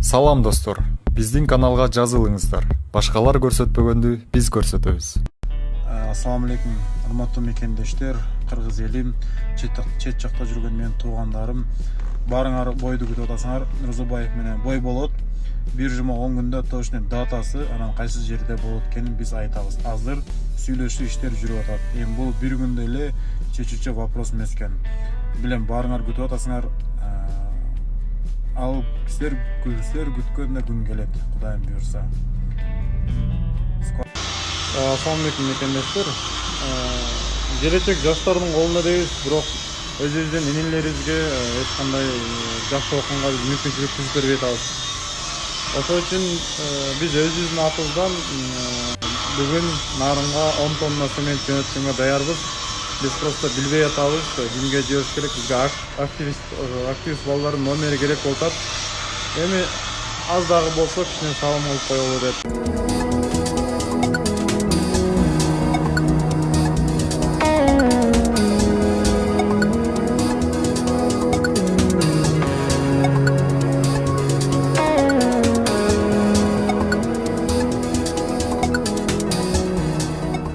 Салам достор, биздин каналга жазылыңыздар. Башкалар көрсөтпөгөндү биз көрсөтөбүз. Ассаламу алейкум, урматтуу мекендештер, кыргыз элим, чет жакта жүргөн менин туугандарым. Барыңар бойду күтүп атасыңар. Мырзабаев менен бой болот. 1 жума 10 күндө точно датасы, анан кайсы жерде болот экенин биз айтабыз. Азыр сүйлөшүү иштер жүрүп атат. Эми бул 1 күндө эле чечүүчү вопрос эмес экен. Билем барыңар күтүп атасыңар. Ал силер күткөндө күн келет, Кудайым буйрса. Assalamu alaikum мекендештер. Келечек жаштардын колунда дейбиз, бирок өзүбүздүн инилерибизге эч кандай жакшы окуганга биз мүмкүнчүлүк түзүп бербей атабыз. Ошол үчүн биз өзүбүздүн атыбыздан бүгүн нарынга 10 тонна цемент жөнөткөнгө даярбыз. Биз просто билбей атабыз, кимге жибериш керек, бизге активист балдардын номери керек болуп атат. Эми аз дагы болсо кичине салым алып коелу деп.